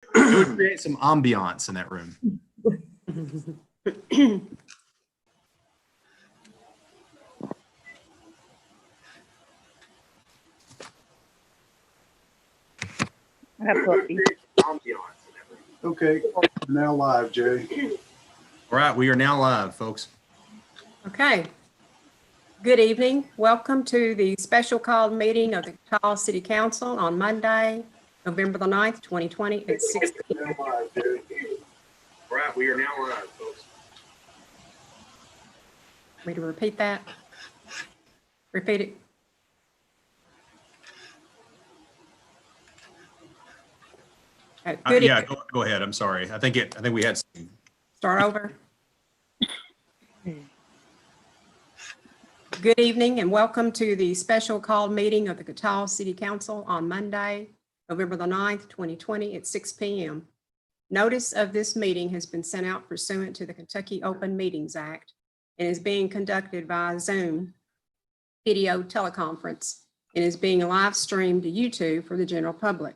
It would create some ambiance in that room. Okay, now live, Jay. All right, we are now live, folks. Okay. Good evening. Welcome to the special called meeting of the Kuttawa City Council on Monday, November the 9th, 2020 at 6 p.m. All right, we are now live, folks. Me to repeat that? Repeat it. Good Yeah, evening. go ahead. I'm sorry. I think we had some. Start over. Good evening and welcome to the special called meeting of the Kuttawa City Council on Monday, November the 9th, 2020 at 6 p.m. Notice of this meeting has been sent out pursuant to the Kentucky Open Meetings Act and is being conducted via Zoom video teleconference and is being live streamed to YouTube for the general public.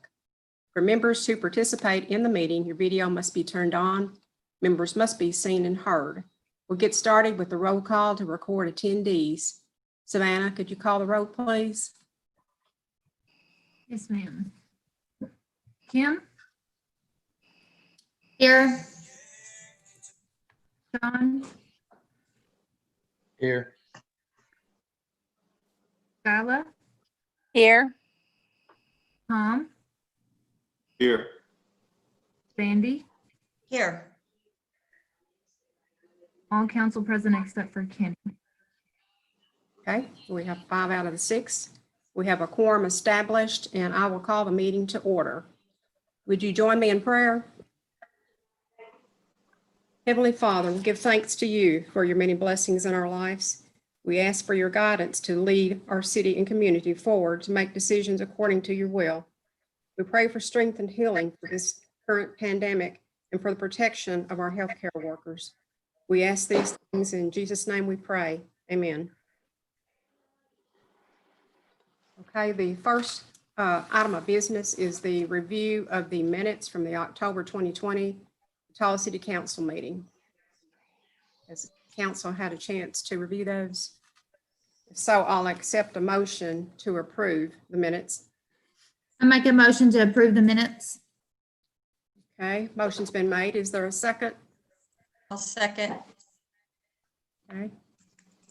For members to participate in the meeting, your video must be turned on. Members must be seen and heard. We'll get started with the roll call to record attendees. Savannah, could you call the roll, please? Yes, ma'am. Kim? Here. John? Here. Skyla? Here. Tom? Here. Sandy? Here. All council present except for Kenny. Okay, we have 5 out of the 6. We have a quorum established and I will call the meeting to order. Would you join me in prayer? Heavenly Father, we give thanks to you for your many blessings in our lives. We ask for your guidance to lead our city and community forward to make decisions according to your will. We pray for strength and healing for this current pandemic and for the protection of our healthcare workers. We ask these things in Jesus' name we pray. Amen. Okay, the first item of business is the review of the minutes from the October 2020 Kuttawa City Council meeting. Has the council had a chance to review those? If so, I'll accept a motion to approve the minutes. I make a motion to approve the minutes. Okay, motion's been made. Is there a second? I'll second. Okay,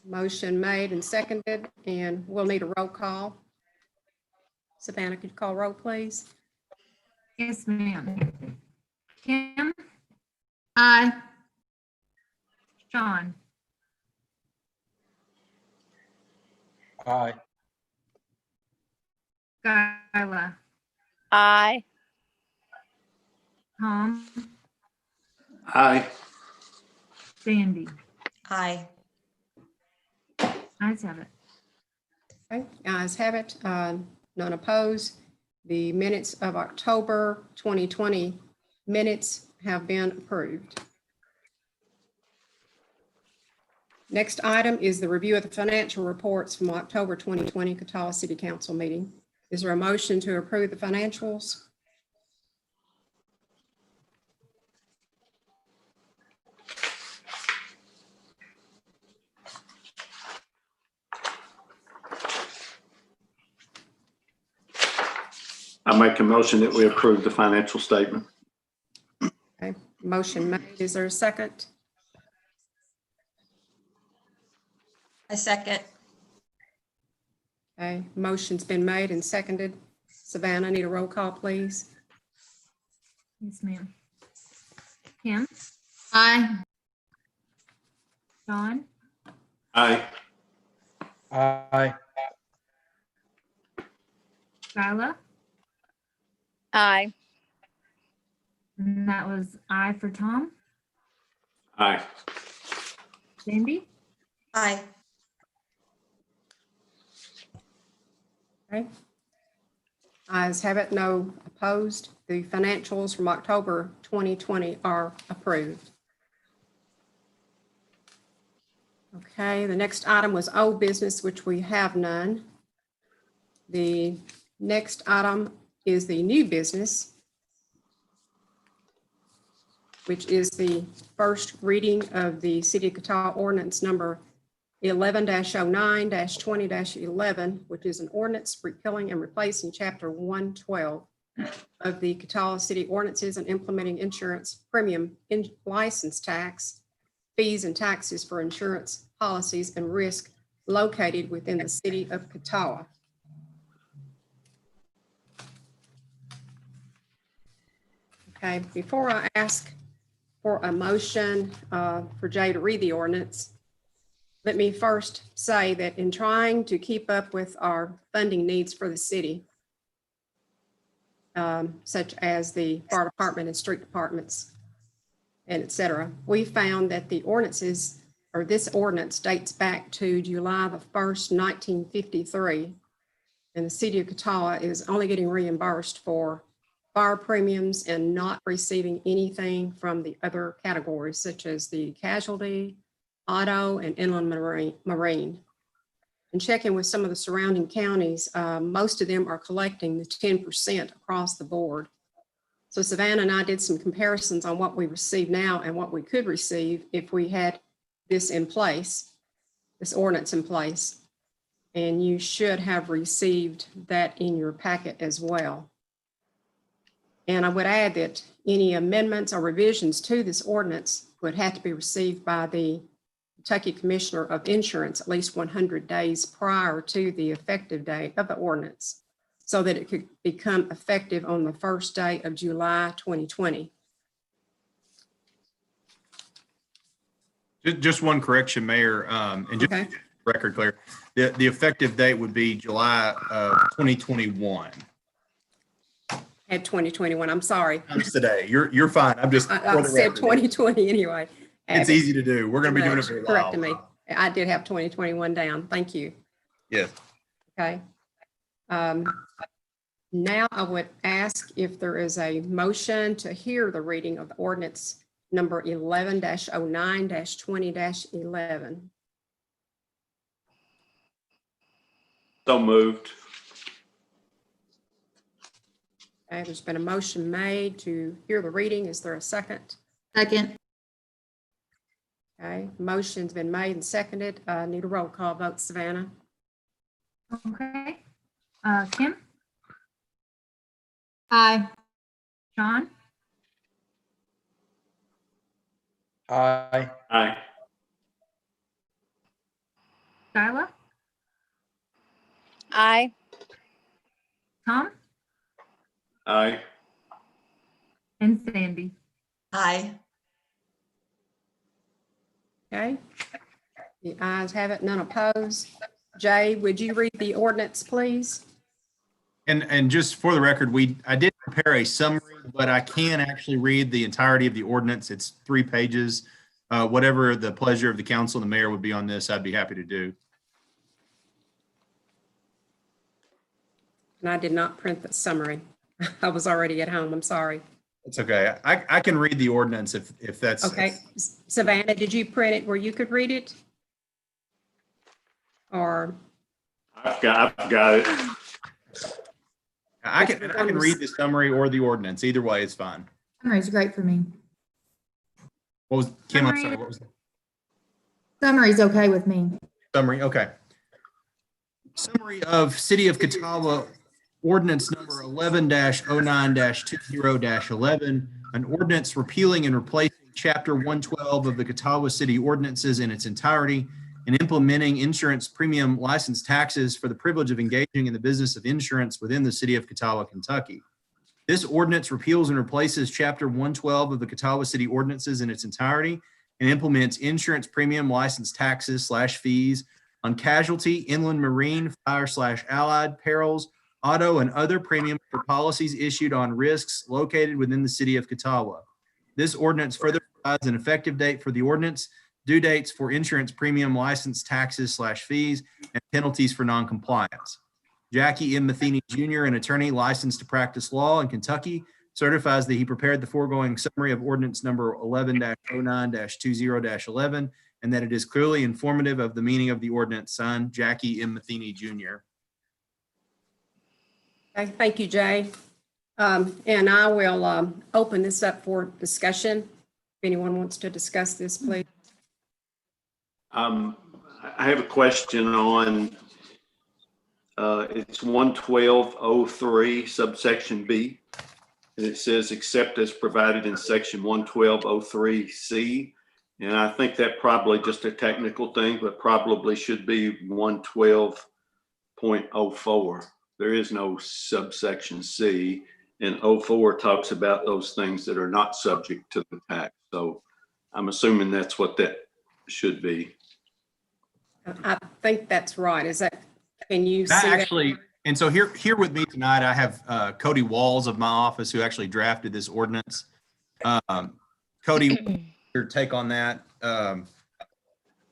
motion made and seconded, and we'll need a roll call. Savannah, could you call roll, please? Yes, ma'am. Kim? Aye. John? Aye. Skyla? Aye. Tom? Aye. Sandy? Aye. Ayes have it. Okay, ayes have it, none opposed. The minutes of October 2020 minutes have been approved. Next item is the review of the financial reports from October 2020 Kuttawa City Council meeting. Is there a motion to approve the financials? I make a motion that we approve the financial statement. Okay, motion made. Is there a second? I second. Okay, motion's been made and seconded. Savannah, I need a roll call, please. Yes, ma'am. Kim? Aye. John? Aye. Aye. Skyla? Aye. And that was aye for Tom. Aye. Sandy? Aye. Okay. Ayes have it, no opposed. The financials from October 2020 are approved. Okay, the next item was old business, which we have none. The next item is the new business. which is the first reading of the City of Kuttawa ordinance number 11-09-20-11, which is an ordinance repealing and replacing Chapter 112 of the Kuttawa City Ordinances and implementing insurance premium license tax, fees and taxes for insurance policies and risk located within the City of Kuttawa. Okay, before I ask for a motion for Jay to read the ordinance, let me first say that in trying to keep up with our funding needs for the city, such as the fire department and street departments, and et cetera, we found that the ordinances, or this ordinance dates back to July the 1st, 1953. And the City of Kuttawa is only getting reimbursed for fire premiums and not receiving anything from the other categories, such as the casualty, auto, and inland marine. And checking with some of the surrounding counties, most of them are collecting the 10% across the board. So Savannah and I did some comparisons on what we receive now and what we could receive if we had this in place, this ordinance in place. And you should have received that in your packet as well. And I would add that any amendments or revisions to this ordinance would have to be received by the Kentucky Commissioner of Insurance at least 100 days prior to the effective date of the ordinance, so that it could become effective on the first day of July 2020. Just one correction, Mayor, and just Okay. record clear, the effective date would be July of 2021. At 2021, I'm sorry. Comes today. You're fine. I'm just. I for the said record. 2020 anyway. It's easy to do. We're going to be doing it for a while. Correcting me. I did have 2021 down. Thank you. Yes. Okay. Now I would ask if there is a motion to hear the reading of the ordinance number 11-09-20-11. So moved. Okay, there's been a motion made to hear the reading. Is there a second? Second. Okay, motion's been made and seconded. Need a roll call vote, Savannah. Okay. Kim, Aye. Sean, Aye. Skyla, Aye. Tom, Aye. and Sandy. Aye. Okay. The ayes have it, none opposed. Jay, would you read the ordinance, please? And just for the record, I did prepare a summary, but I can actually read the entirety of the ordinance. It's 3 pages. Whatever the pleasure of the council and the mayor would be on this, I'd be happy to do. And I did not print the summary. I was already at home. I'm sorry. It's okay. I can read the ordinance if that's. Okay. Savannah, did you print it where you could read it? Or? I've got it. I can read the summary or the ordinance. Either way is fine. Summary's great for me. What was Kim? I'm sorry. What was the Summary's okay with me. summary? Okay. Summary of City of Kuttawa Ordinance number 11-09-20-11, an ordinance repealing and replacing Chapter 112 of the Kuttawa City Ordinances in its entirety and implementing insurance premium license taxes for the privilege of engaging in the business of insurance within the City of Kuttawa, Kentucky. This ordinance repeals and replaces Chapter 112 of the Kuttawa City Ordinances in its entirety and implements insurance premium license taxes / fees on casualty, inland marine, fire/allied perils, auto, and other premium for policies issued on risks located within the City of Kuttawa. This ordinance further provides an effective date for the ordinance, due dates for insurance premium license taxes / fees, and penalties for noncompliance. Jackie M. Matheny Jr., an attorney licensed to practice law in Kentucky, certifies that he prepared the foregoing summary of ordinance number 11-09-20-11 and that it is clearly informative of the meaning of the ordinance. Signed, Jackie M. Matheny Jr. Okay, thank you, Jay. And I will open this up for discussion. anyone wants to discuss this, please. I have a question on, it's 11203 subsection B. And it says except as provided in section 11203C. And I think that probably just a technical thing, but probably should be 112.04. There is no subsection C, and 04 talks about those things that are not subject to the tax. So I'm assuming that's what that should be. I think that's right. Is that, can you see That that? actually, and so here with me tonight, I have Cody Walls of my office who actually drafted this ordinance. Cody, your take on that? On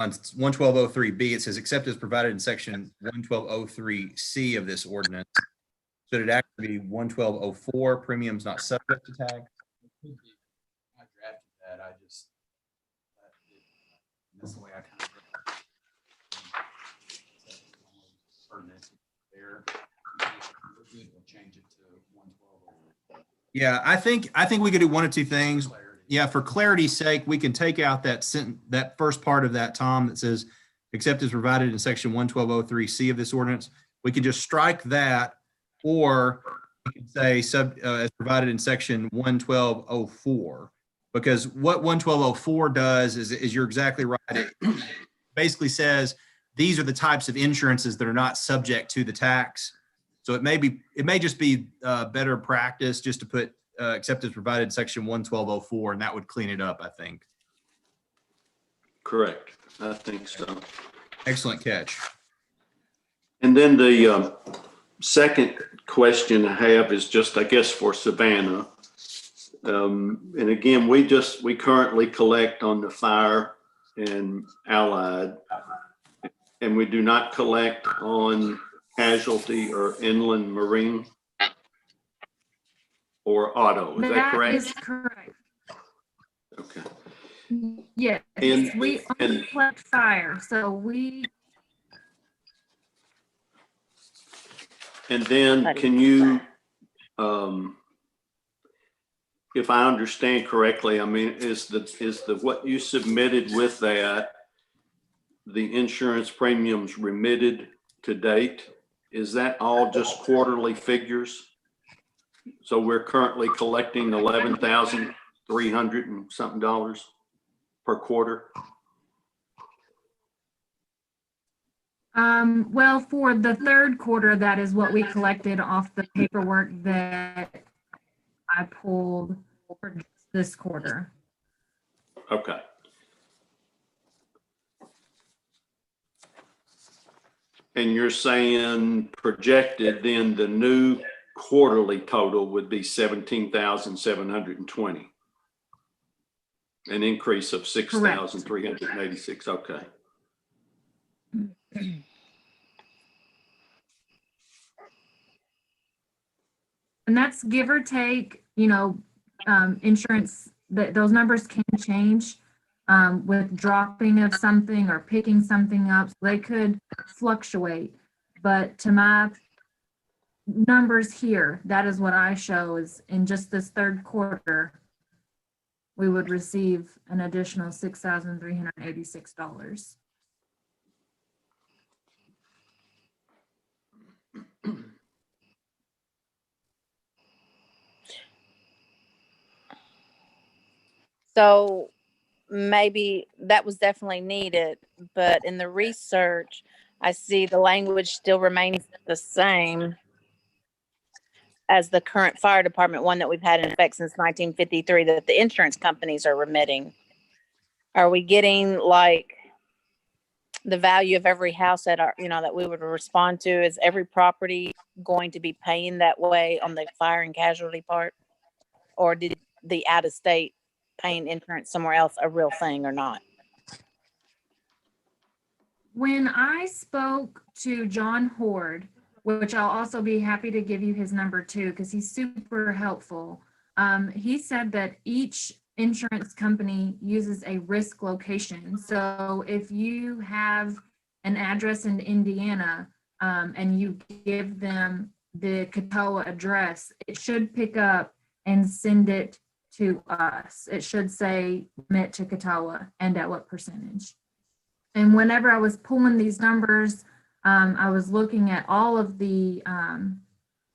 11203B, it says except as provided in section 11203C of this ordinance. Should it actually be 11204, premiums not subject to tax? I drafted that, that's the way I kind of. Yeah, I think we could do one of two things. Yeah, for clarity's sake, we can take out that sentence, that first part of that, Tom, that says except as provided in section 11203C of this ordinance. We can just strike that, or we can say as provided in section 11204. Because what 11204 does is you're exactly right. It basically says these are the types of insurances that are not subject to the tax. So it may just be better practice just to put except as provided in section 11204, and that would clean it up, I think. Correct. I think so. Excellent catch. And then the second question I have is just, I guess, for Savannah. And again, we currently collect on the fire and allied, and we do not collect on casualty or inland marine or auto. Is that correct? That is correct. Okay. Yes, And- we only collect fire, so we, And then can you, if I understand correctly, I mean, is the what you submitted with that, the insurance premiums remitted to date, is that all just quarterly figures? So we're currently collecting $11,300 and something per quarter? well, for the third quarter, that is what we collected off the paperwork that I pulled for this quarter. Okay. And you're saying projected, then the new quarterly total would be 17,720. An increase of 6,386. Okay. And that's give or take, insurance, those numbers can change with dropping of something or picking something up. So they could fluctuate. But to my numbers here, that is what I show is in just this third quarter, we would receive an additional $6,386. So maybe that was definitely needed, but in the research, I see the language still remains the same as the current fire department one that we've had in effect since 1953, that the insurance companies are remitting. Are we getting like the value of every house that that we would respond to? Is every property going to be paying that way on the fire and casualty part? Or did the out of state paying insurance somewhere else a real thing or not? When I spoke to John Horde, which I'll also be happy to give you his number too, because he's super helpful. He said that each insurance company uses a risk location. So if you have an address in Indiana and you give them the Kuttawa address, it should pick up and send it to us. It should say remit to Kuttawa and at what percentage. And whenever I was pulling these numbers, I was looking at all of the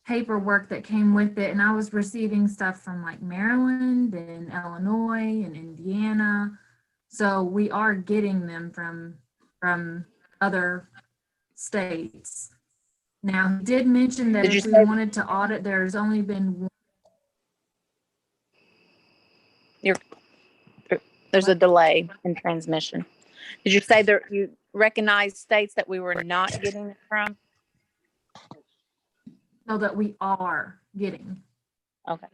paperwork that came with it, and I was receiving stuff from like Maryland and Illinois and Indiana. So we are getting them from other states. Now, he did mention that Did you if we say- wanted to audit, there's only been one. There's a delay in transmission. Did you say there you recognize states that we were not getting it from? So that we are getting. Okay.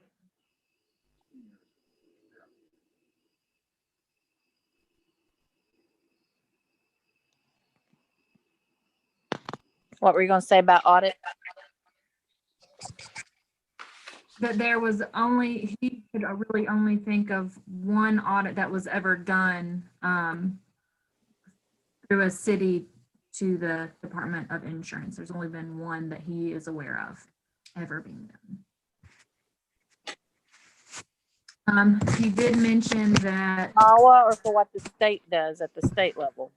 What were you going to say about audit? That there was only, he could really only think of one audit that was ever done through a city to the Department of Insurance. There's only been one that he is aware of ever being done. He did mention that Iowa, or for what the state does at the state level?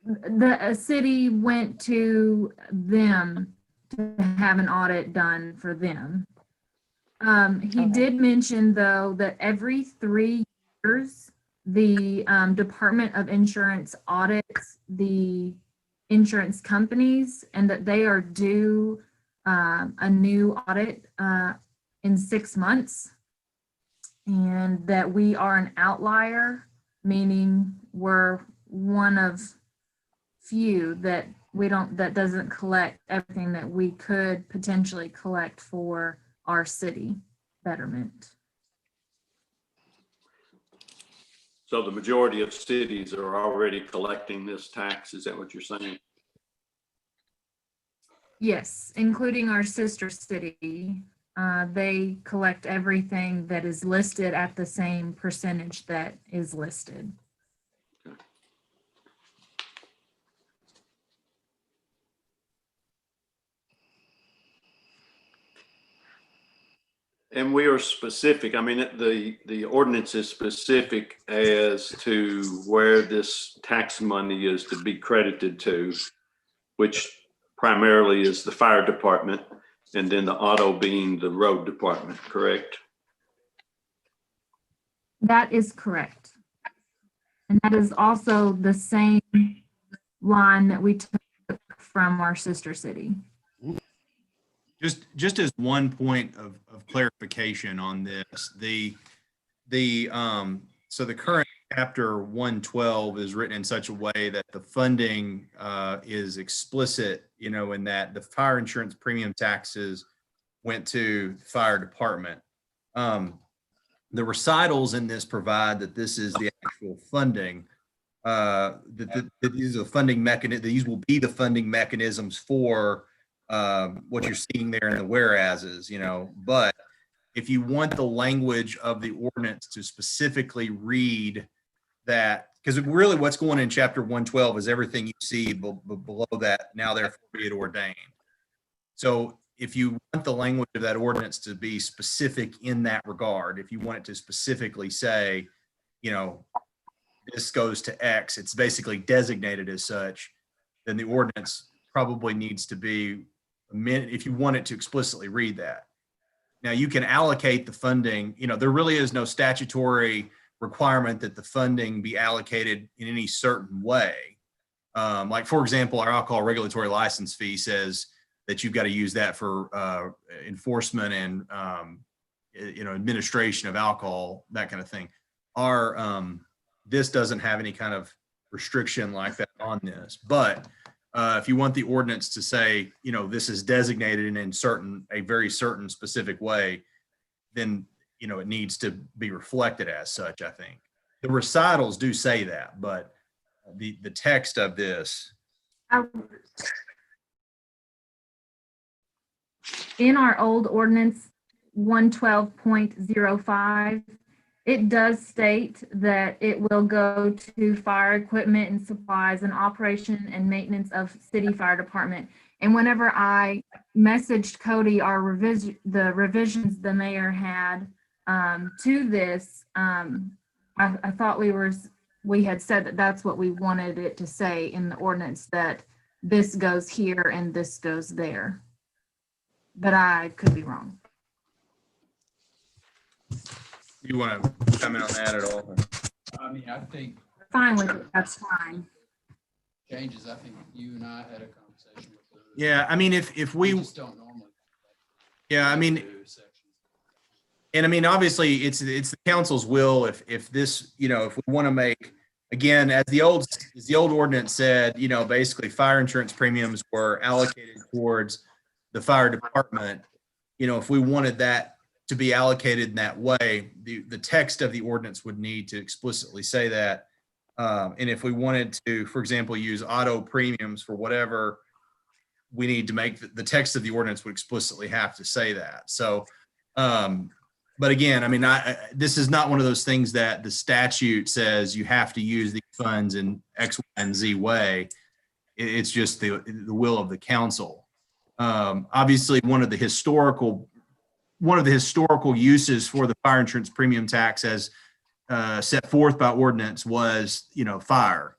the city went to them to have an audit done for them. He did mention, though, that every 3 years, the Department of Insurance audits the insurance companies, and that they are due a new audit in 6 months, and that we are an outlier, meaning we're one of few that that doesn't collect everything that we could potentially collect for our city betterment. So the majority of cities are already collecting this tax. Is that what you're saying? Yes, including our sister city. They collect everything that is listed at the same percentage that is listed. And we are specific. I mean, the ordinance is specific as to where this tax money is to be credited to, which primarily is the fire department, and then the auto being the road department, correct? That is correct. And that is also the same line that we took from our sister city. Just as one point of clarification on this, so the current chapter 112 is written in such a way that the funding is explicit, in that the fire insurance premium taxes went to the fire department. The recitals in this provide that this is the actual funding. That these are funding mechanisms. These will be the funding mechanisms for what you're seeing there in the whereases, but if you want the language of the ordinance to specifically read that, because really what's going in chapter 112 is everything you see below that, now therefore be it ordained. So if you want the language of that ordinance to be specific in that regard, if you want it to specifically say, this goes to X, it's basically designated as such, then the ordinance probably needs to be if you want it to explicitly read that. Now you can allocate the funding, there really is no statutory requirement that the funding be allocated in any certain way. Like for example, our alcohol regulatory license fee says that you've got to use that for enforcement and administration of alcohol, that kind of thing. This doesn't have any kind of restriction like that on this, but if you want the ordinance to say, this is designated in a very certain specific way, then, it needs to be reflected as such, I think. The recitals do say that, but the text of this. In our old ordinance 112.05, it does state that it will go to fire equipment and supplies and operation and maintenance of city fire department. And whenever I messaged Cody the revisions the mayor had to this, I thought we had said that that's what we wanted it to say in the ordinance, that this goes here and this goes there. But I could be wrong. You want to comment on that at all? I mean, I think Fine with it, that's fine. changes, I think you and I had a conversation with those. Yeah, I mean, if We we, just don't normally. yeah, I mean, do sections. and I mean, obviously, it's the council's will if this, if we want to make, again, as the old ordinance said, basically fire insurance premiums were allocated towards the fire department. If we wanted that to be allocated in that way, the text of the ordinance would need to explicitly say that. And if we wanted to, for example, use auto premiums for whatever, we need to make the text of the ordinance would explicitly have to say that. So, but again, I mean, this is not one of those things that the statute says you have to use these funds in X, Y, and Z way. It's just the will of the council. Obviously, one of the historical uses for the fire insurance premium tax as set forth by ordinance was, fire.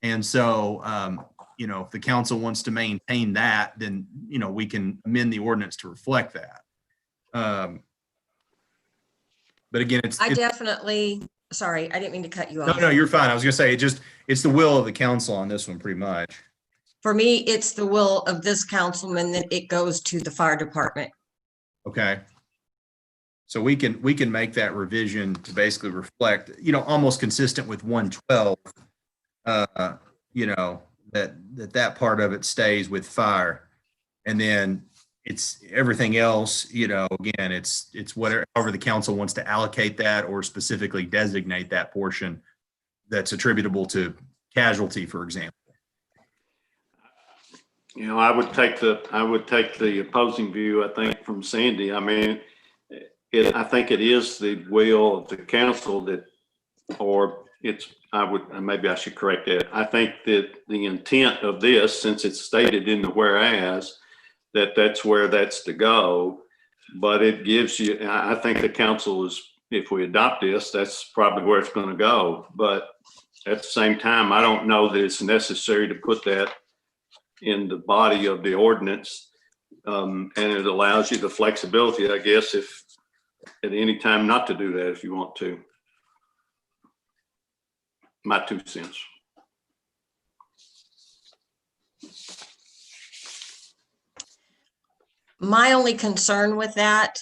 And so, if the council wants to maintain that, then, we can amend the ordinance to reflect that. But again, I definitely, sorry, I didn't mean to cut you off. no, you're fine. I was gonna say, it's the will of the council on this one, pretty much. For me, it's the will of this councilman that it goes to the fire department. Okay. So we can make that revision to basically reflect, almost consistent with 112, that part of it stays with fire. And then it's everything else, again, it's whatever, however the council wants to allocate that or specifically designate that portion that's attributable to casualty, for example. I would take the opposing view, I think, from Sandy. I mean, I think it is the will of the council maybe I should correct that. I think that the intent of this, since it's stated in the whereas, that's where that's to go. But it gives you, I think the council is, if we adopt this, that's probably where it's going to go. But at the same time, I don't know that it's necessary to put that in the body of the ordinance. And it allows you the flexibility, I guess, if at any time not to do that if you want to. My 2 cents. My only concern with that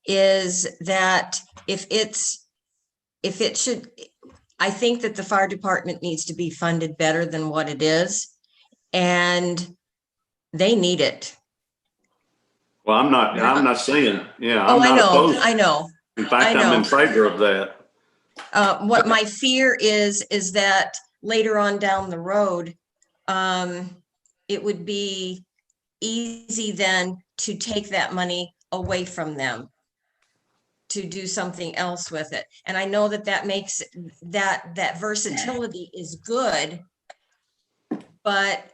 is that I think that the fire department needs to be funded better than what it is, and they need it. Well, I'm not saying, yeah. Oh, I'm not opposed. I know. In fact, I'm in favor of that. What my fear is that later on down the road, it would be easy then to take that money away from them to do something else with it. And I know that makes that versatility is good, but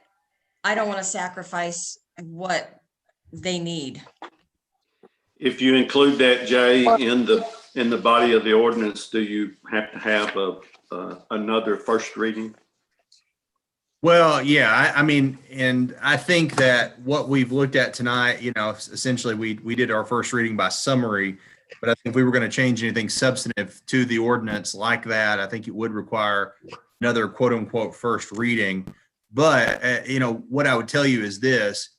I don't want to sacrifice what they need. If you include that, Jay, in the body of the ordinance, do you have to have another first reading? Well, yeah, I mean, and I think that what we've looked at tonight, essentially we did our first reading by summary, but I think if we were going to change anything substantive to the ordinance like that, I think it would require another quote unquote first reading. But, what I would tell you is this: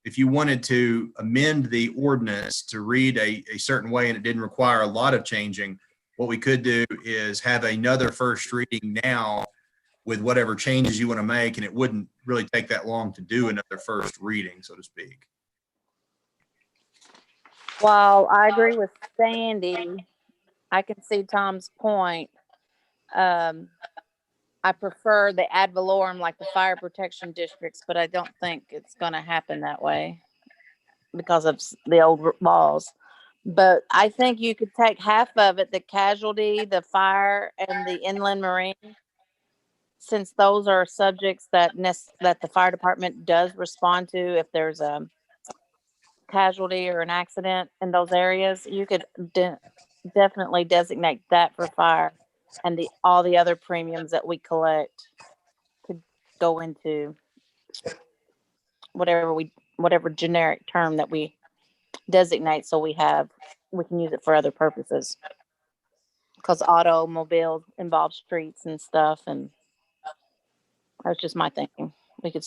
if you wanted to amend the ordinance to read a certain way and it didn't require a lot of changing, what we could do is have another first reading now with whatever changes you want to make, and it wouldn't really take that long to do another first reading, so to speak. While I agree with Sandy, I can see Tom's point. I prefer the ad valorem, like the fire protection districts, but I don't think it's going to happen that way because of the old laws. But I think you could take half of it, the casualty, the fire, and the inland marine, since those are subjects that that the fire department does respond to if there's a casualty or an accident in those areas, you could definitely designate that for fire, and all the other premiums that we collect could go into whatever generic term that we designate, so we can use it for other purposes. Because automobile involves streets and stuff, and that's just my thinking. We could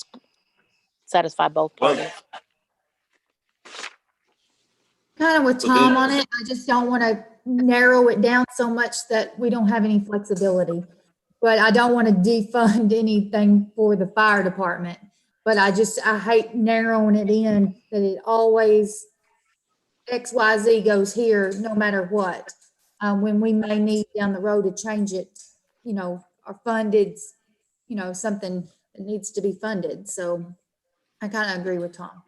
satisfy both parties. Kind of with So then- Tom on it. I just don't want to narrow it down so much that we don't have any flexibility. But I don't want to defund anything for the fire department. But I hate narrowing it in that it always XYZ goes here no matter what. When we may need down the road to change it, or funded, something that needs to be funded. So I kind of agree with Tom.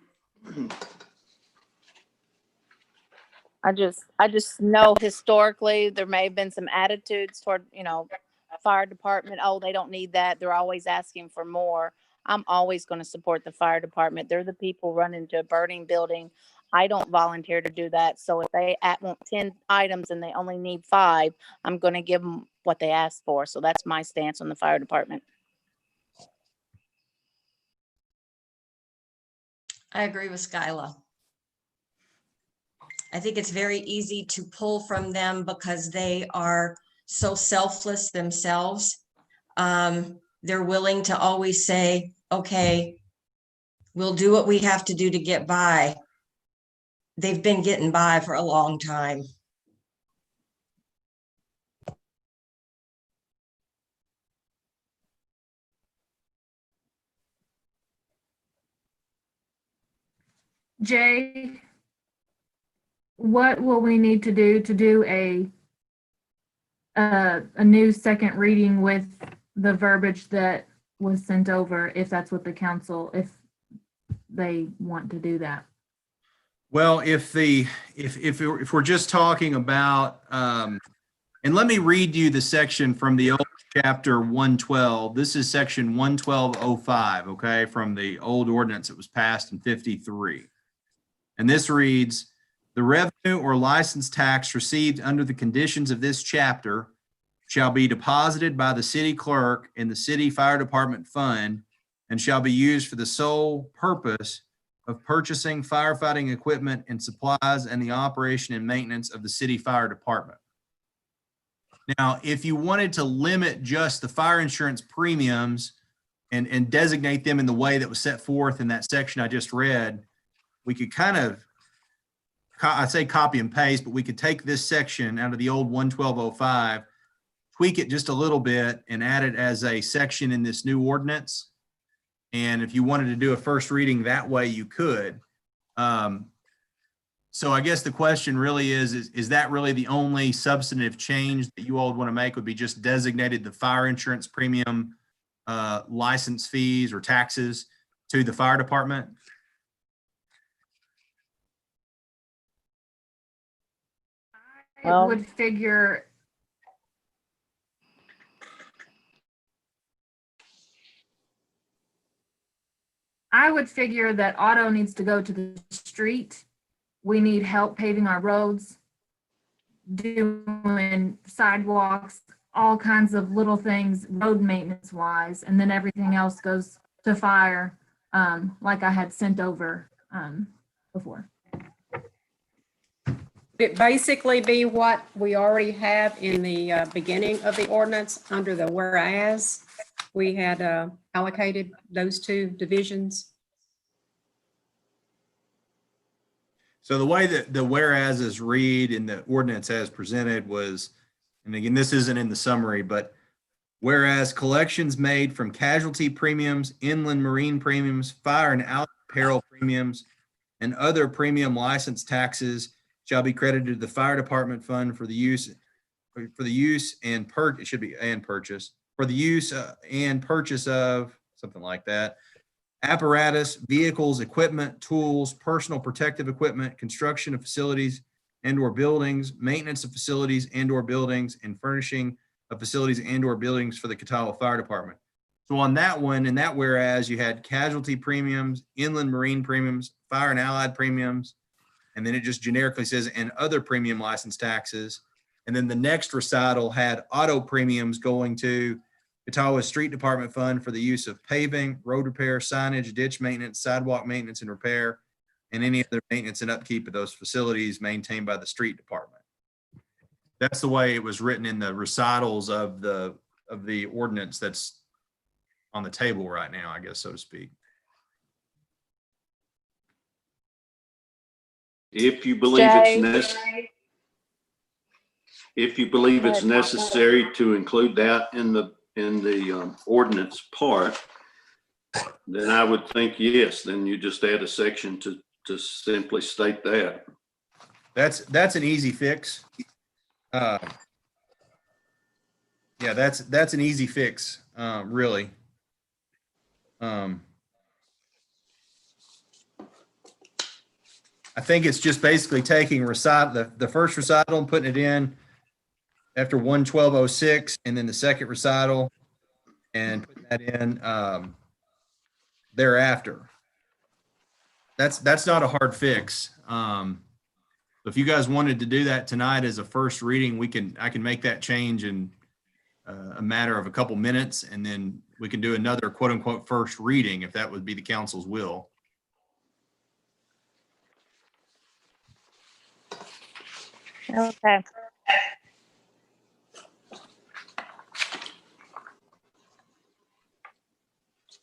I just know historically there may have been some attitudes toward, fire department. Oh, they don't need that. They're always asking for more. I'm always going to support the fire department. They're the people running into a burning building. I don't volunteer to do that. So if they want 10 items and they only need 5, I'm going to give them what they asked for. So that's my stance on the fire department. I agree with Skyla. I think it's very easy to pull from them because they are so selfless themselves. They're willing to always say, okay, we'll do what we have to do to get by. They've been getting by for a long time. Jay, what will we need to do a new second reading with the verbiage that was sent over, if that's what the council, if they want to do that? Well, if we're just talking about, and let me read you the section from the old chapter 112. This is section 11205, okay, from the old ordinance that was passed in 53. And this reads, the revenue or license tax received under the conditions of this chapter shall be deposited by the city clerk in the city fire department fund and shall be used for the sole purpose of purchasing firefighting equipment and supplies and the operation and maintenance of the city fire department. Now, if you wanted to limit just the fire insurance premiums and designate them in the way that was set forth in that section I just read, we could kind of, I'd say copy and paste, but we could take this section out of the old 11205, tweak it just a little bit and add it as a section in this new ordinance. And if you wanted to do a first reading that way, you could. So I guess the question really is that really the only substantive change that you all would want to make would be just designated the fire insurance premium license fees or taxes to the fire department? I would figure that auto needs to go to the street. We need help paving our roads, doing sidewalks, all kinds of little things, road maintenance wise, and then everything else goes to fire, like I had sent over before. It basically be what we already have in the beginning of the ordinance under the whereas. We had allocated those 2 divisions. So the way that the whereases read in the ordinance as presented was, and again, this isn't in the summary, but whereas collections made from casualty premiums, inland marine premiums, fire and out peril premiums, and other premium license taxes shall be credited to the fire department fund for the use and purchase of something like that. Apparatus, vehicles, equipment, tools, personal protective equipment, construction of facilities and or buildings, maintenance of facilities and or buildings, and furnishing of facilities and or buildings for the Kuttawa Fire Department. So on that one, in that whereas, you had casualty premiums, inland marine premiums, fire and allied premiums, and then it just generically says, and other premium license taxes. And then the next recital had auto premiums going to Kuttawa Street Department Fund for the use of paving, road repair, signage, ditch maintenance, sidewalk maintenance and repair, and any other maintenance and upkeep of those facilities maintained by the street department. That's the way it was written in the recitals of the ordinance that's on the table right now, I guess, so to speak. If you believe it's necessary to include that in the ordinance part, then I would think yes. Then you just add a section to simply state that. That's an easy fix. Yeah, that's an easy fix, really. I think it's just basically taking the first recital and putting it in after 11206, and then the second recital and putting that in thereafter. That's not a hard fix. If you guys wanted to do that tonight as a first reading, I can make that change in a matter of a couple minutes, and then we can do another quote unquote first reading if that would be the council's will. Okay.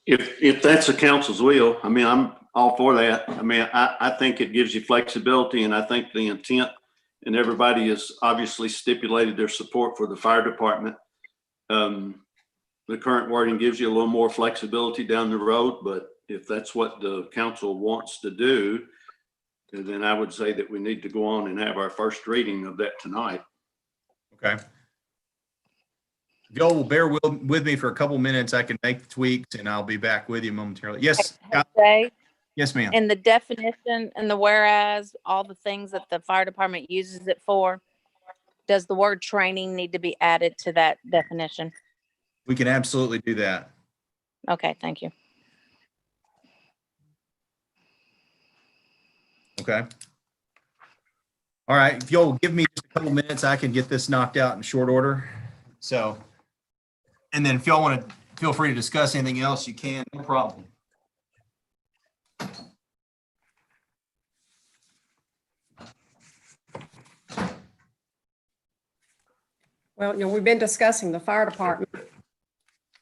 If that's the council's will, I mean, I'm all for that. I mean, I think it gives you flexibility, and I think the intent, and everybody has obviously stipulated their support for the fire department. The current wording gives you a little more flexibility down the road, but if that's what the council wants to do, then I would say that we need to go on and have our first reading of that tonight. Okay. If y'all will bear with me for a couple minutes, I can make the tweaks and I'll be back with you momentarily. Yes. Jay, Yes, ma'am. in the definition and the whereas, all the things that the fire department uses it for, does the word training need to be added to that definition? We can absolutely do that. Okay, thank you. Okay. All right. If y'all will give me just a couple minutes, I can get this knocked out in short order. So, and then if y'all want to feel free to discuss anything else, you can, no problem. Well, we've been discussing the fire department.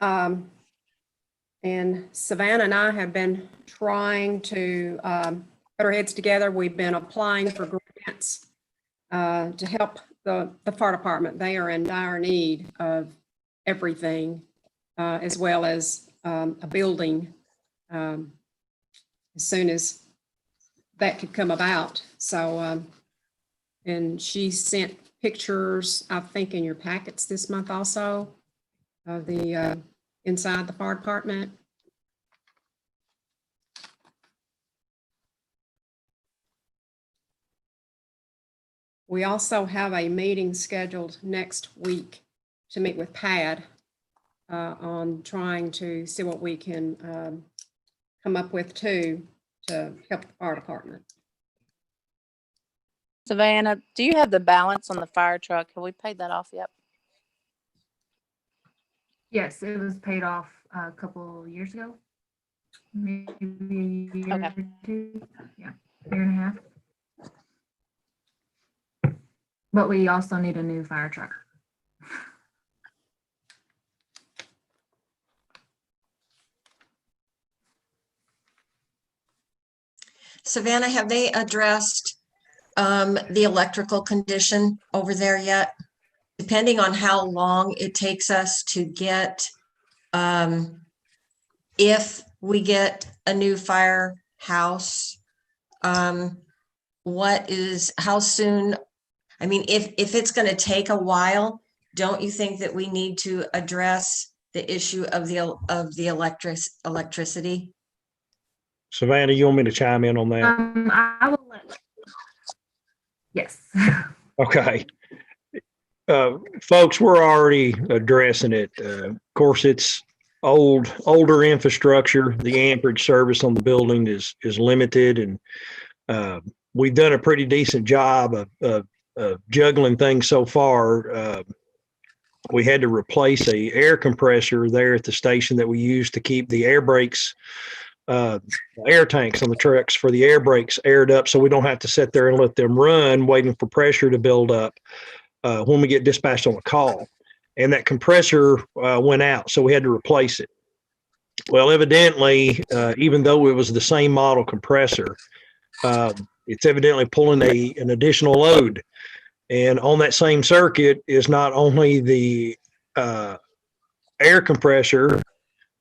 And Savannah and I have been trying to put our heads together. We've been applying for grants to help the fire department. They are in dire need of everything, as well as a building as soon as that could come about. So, and she sent pictures, I think, in your packets this month also of the inside the fire department. We also have a meeting scheduled next week to meet with PAD on trying to see what we can come up with too to help the fire department. Savannah, do you have the balance on the fire truck? Have we paid that off yet? Yes, it was paid off a couple years ago. Maybe a year Okay. or two. Yeah, year and a half. But we also need a new fire truck. Savannah, have they addressed the electrical condition over there yet? Depending on how long it takes us to get, if we get a new firehouse, how soon? I mean, if it's going to take a while, don't you think that we need to address the issue of the electricity? Savannah, you want me to chime in on that? I will let. Yes. Okay. Folks, we're already addressing it. Of course, it's older infrastructure. The amperage service on the building is limited, and we've done a pretty decent job of juggling things so far. We had to replace a air compressor there at the station that we use to keep the air brakes, air tanks on the trucks for the air brakes aired up, so we don't have to sit there and let them run waiting for pressure to build up when we get dispatched on a call. And that compressor went out, so we had to replace it. Well, evidently, even though it was the same model compressor, it's evidently pulling an additional load. And on that same circuit is not only the air compressor,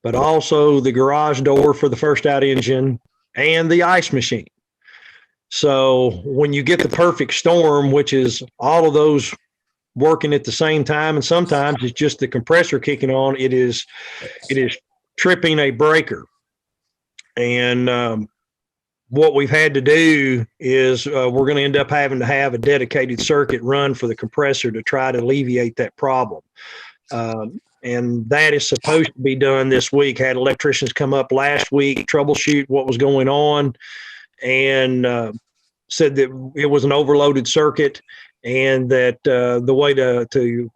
but also the garage door for the first out engine and the ice machine. So when you get the perfect storm, which is all of those working at the same time, and sometimes it's just the compressor kicking on, it is tripping a breaker. And what we've had to do is we're going to end up having to have a dedicated circuit run for the compressor to try to alleviate that problem. And that is supposed to be done this week. Had electricians come up last week, troubleshoot what was going on, and said that it was an overloaded circuit, and that the way to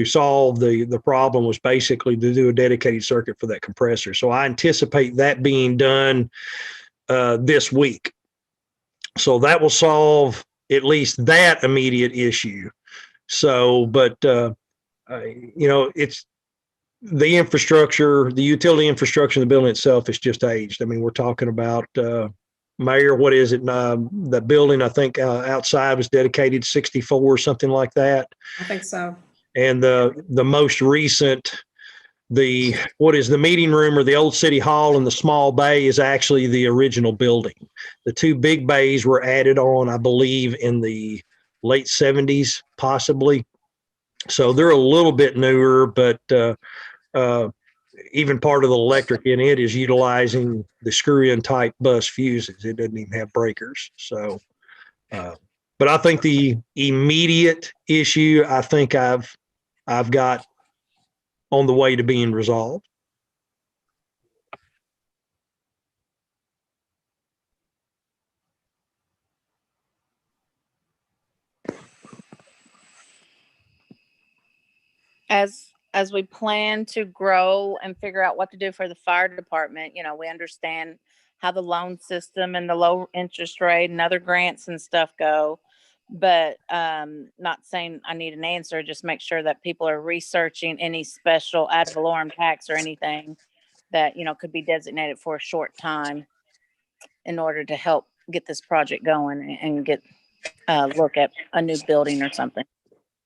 solve the problem was basically to do a dedicated circuit for that compressor. So I anticipate that being done this week. So that will solve at least that immediate issue. So, but it's the infrastructure, the utility infrastructure in the building itself is just aged. I mean, we're talking about, Mayor, what is it? The building, I think, outside was dedicated 64 or something like that. I think so. And the most recent, the meeting room or the old city hall and the small bay is actually the original building. The two big bays were added on, I believe, in the late 70s, possibly. So they're a little bit newer, but even part of the electric in it is utilizing the screw-in type bus fuses. It doesn't even have breakers. So, but I think the immediate issue, I think I've got on the way to being resolved. As we plan to grow and figure out what to do for the fire department, we understand how the loan system and the low interest rate and other grants and stuff go. But not saying I need an answer, just make sure that people are researching any special ad valorem tax or anything that, could be designated for a short time in order to help get this project going and get look at a new building or something.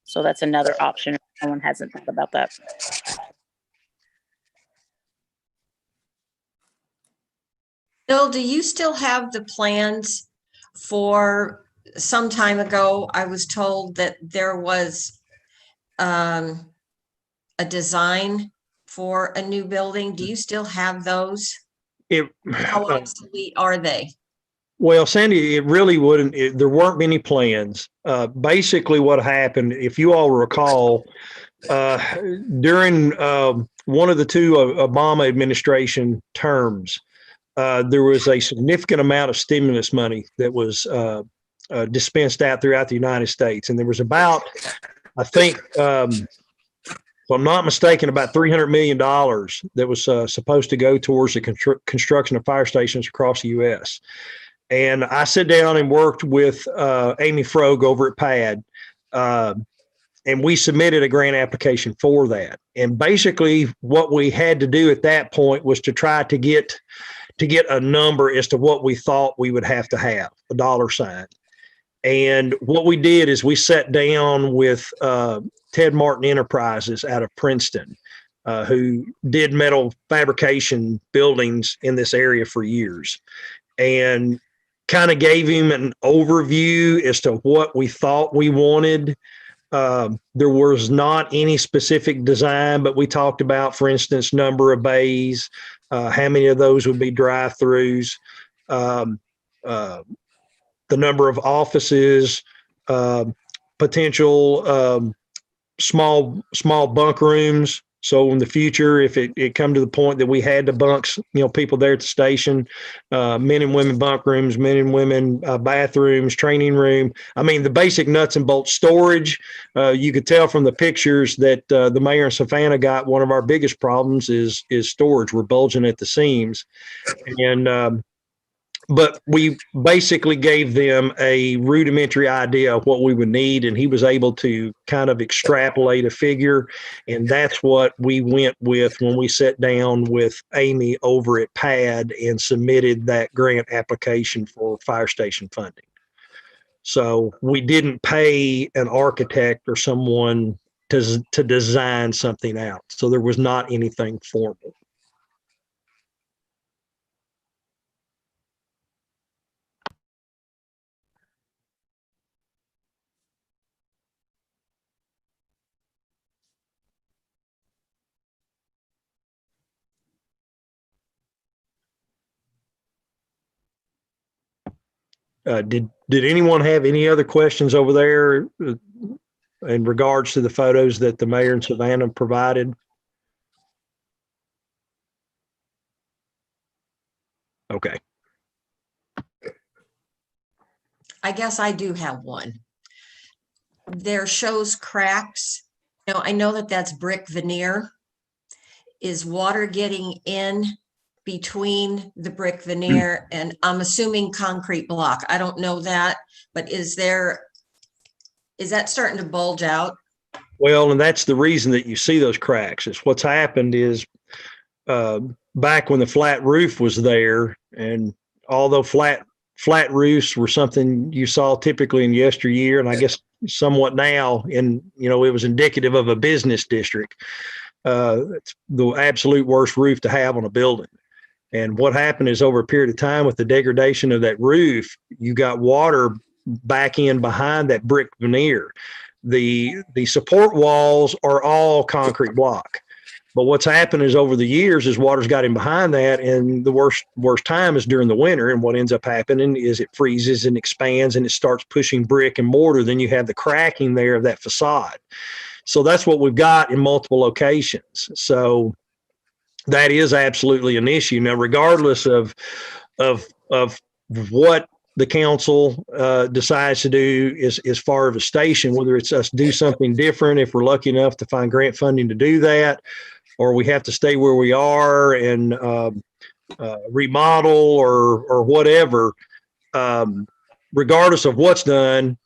So that's another option if someone hasn't thought about that. Bill, do you still have the plans for some time ago? I was told that there was a design for a new building. Do you still have those? How obsolete are they? Well, Sandy, it really wouldn't. There weren't many plans. Basically, what happened, if you all recall, during one of the two Obama administration terms, there was a significant amount of stimulus money that was dispensed out throughout the United States. And there was about, I think, if I'm not mistaken, about $300 million that was supposed to go towards the construction of fire stations across the U.S. And I sat down and worked with Amy Frog over at PAD, and we submitted a grant application for that. And basically what we had to do at that point was to try to get a number as to what we thought we would have to have, a dollar sign. And what we did is we sat down with Ted Martin Enterprises out of Princeton, who did metal fabrication buildings in this area for years, and kind of gave him an overview as to what we thought we wanted. There was not any specific design, but we talked about, for instance, number of bays, how many of those would be drive-throughs, the number of offices, potential small bunk rooms So in the future, if it come to the point that we had to bunks, people there at the station, men and women bunk rooms, men and women bathrooms, training room. I mean, the basic nuts and bolts storage. You could tell from the pictures that the mayor in Savannah got one of our biggest problems is storage. We're bulging at the seams, and but we basically gave them a rudimentary idea of what we would need, and he was able to kind of extrapolate a figure, and that's what we went with when we sat down with Amy over at PAD and submitted that grant application for fire station funding. So we didn't pay an architect or someone to design something out. So there was not anything formal. Did anyone have any other questions over there in regards to the photos that the mayor in Savannah provided? Okay. I guess I do have one. There shows cracks. I know that that's brick veneer. Is water getting in between the brick veneer and I'm assuming concrete block? I don't know that, but is that starting to bulge out? Well, and that's the reason that you see those cracks. Is what's happened is back when the flat roof was there, and although flat roofs were something you saw typically in yesteryear, and I guess somewhat now, and it was indicative of a business district. It's the absolute worst roof to have on a building. And what happened is over a period of time with the degradation of that roof, you got water back in behind that brick veneer. The support walls are all concrete block. But what's happened is over the years is water's got in behind that, and the worst time is during the winter. And what ends up happening is it freezes and expands and it starts pushing brick and mortar. Then you have the cracking there of that facade. So that's what we've got in multiple locations. So that is absolutely an issue. Now, regardless of what the council decides to do as far as a station, whether it's us do something different, if we're lucky enough to find grant funding to do that, or we have to stay where we are and remodel or whatever, regardless of what's done,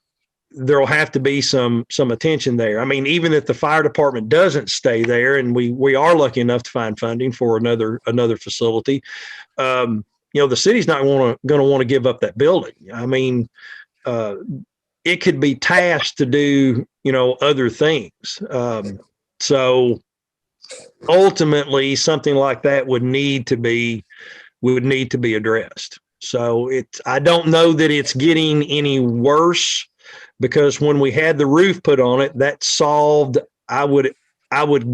there'll have to be some attention there. I mean, even if the fire department doesn't stay there, and we are lucky enough to find funding for another facility, the city's not going to want to give up that building. I mean, it could be tasked to do other things. So ultimately, something like that would need to be addressed. So I don't know that it's getting any worse, because when we had the roof put on it, that solved, I would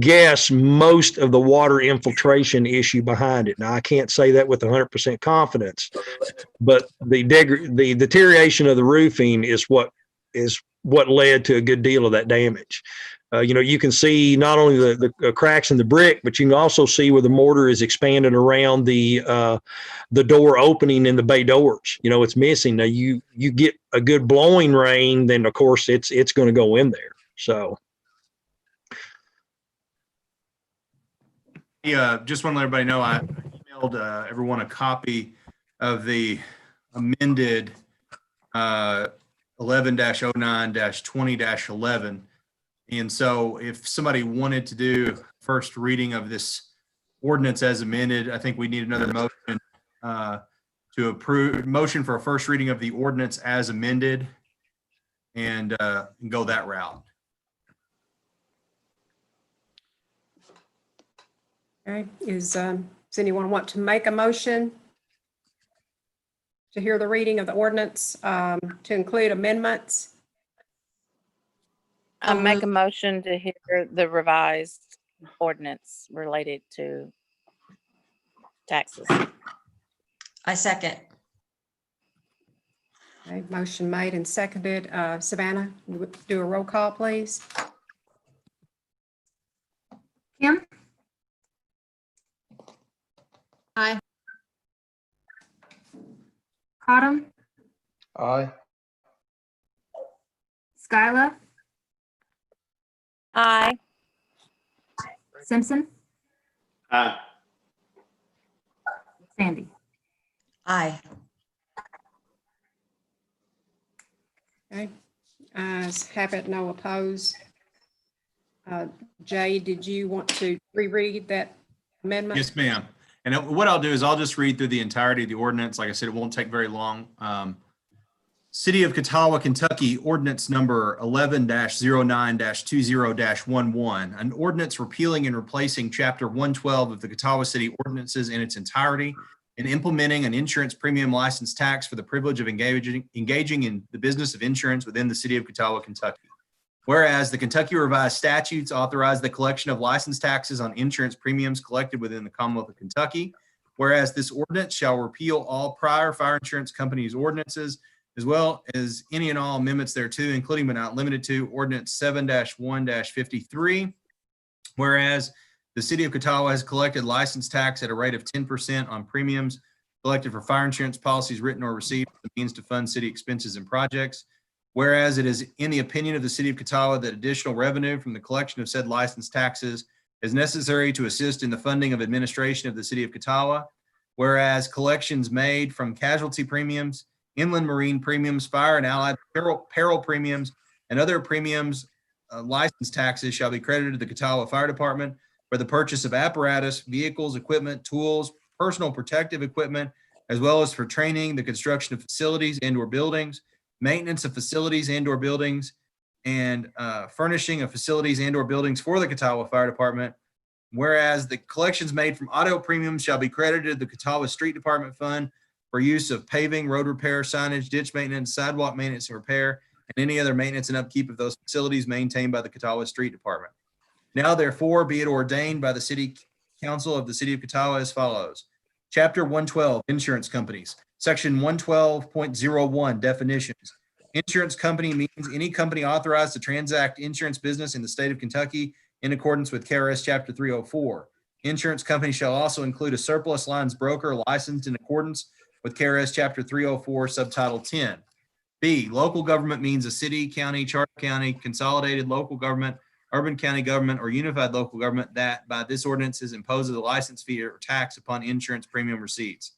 guess, most of the water infiltration issue behind it. Now, I can't say that with 100% confidence, but the deterioration of the roofing is what led to a good deal of that damage. You can see not only the cracks in the brick, but you can also see where the mortar is expanding around the door opening in the bay doors. It's missing. Now you get a good blowing rain, then of course it's going to go in there. So. Yeah, just want to let everybody know I emailed everyone a copy of the amended 11-09-20-11. And so if somebody wanted to do first reading of this ordinance as amended, I think we need another motion to approve, motion for a first reading of the ordinance as amended, and go that route. Okay, does anyone want to make a motion to hear the reading of the ordinance to include amendments? I make a motion to hear the revised ordinance related to taxes. I second. Okay, motion made and seconded. Savannah, you would do a roll call, please? Kim, Aye. Cottam, Aye. Skyla, Aye. Simpson, Aye. Sandy. Aye. Okay. Ayes have it, no opposed. Jay, did you want to reread that amendment? Yes, ma'am. And what I'll do is I'll just read through the entirety of the ordinance. Like I said, it won't take very long. City of Kuttawa, Kentucky, ordinance number 11-09-20-11, an ordinance repealing and replacing chapter 112 of the Kuttawa City ordinances in its entirety and implementing an insurance premium license tax for the privilege of engaging in the business of insurance within the city of Kuttawa, Kentucky. Whereas the Kentucky Revised Statutes authorize the collection of license taxes on insurance premiums collected within the Commonwealth of Kentucky. Whereas this ordinance shall repeal all prior fire insurance companies' ordinances, as well as any and all amendments thereto, including but not limited to Ordinance 7-1-53. Whereas the city of Kuttawa has collected license tax at a rate of 10% on premiums collected for fire insurance policies written or received as a means to fund city expenses and projects. Whereas it is in the opinion of the city of Kuttawa that additional revenue from the collection of said license taxes is necessary to assist in the funding of administration of the city of Kuttawa. Whereas collections made from casualty premiums, inland marine premiums, fire and allied peril premiums, and other premiums, license taxes shall be credited to the Kuttawa Fire Department for the purchase of apparatus, vehicles, equipment, tools, personal protective equipment, as well as for training, the construction of facilities and/or buildings, maintenance of facilities and/or buildings, and furnishing of facilities and/or buildings for the Kuttawa Fire Department. Whereas the collections made from auto premiums shall be credited to the Kuttawa Street Department Fund for use of paving, road repair, signage, ditch maintenance, sidewalk maintenance and repair, and any other maintenance and upkeep of those facilities maintained by the Kuttawa Street Department. Now therefore be it ordained by the City Council of the City of Kuttawa as follows. Chapter 112, Insurance Companies. Section 112.01, Definitions. Insurance company means any company authorized to transact insurance business in the state of Kentucky in accordance with KRS Chapter 304. Insurance company shall also include a surplus lines broker licensed in accordance with KRS Chapter 304, Subtitle 10. B, local government means a city, county, charter county, consolidated local government, urban county government, or unified local government that by this ordinance imposes a license fee or tax upon insurance premium receipts.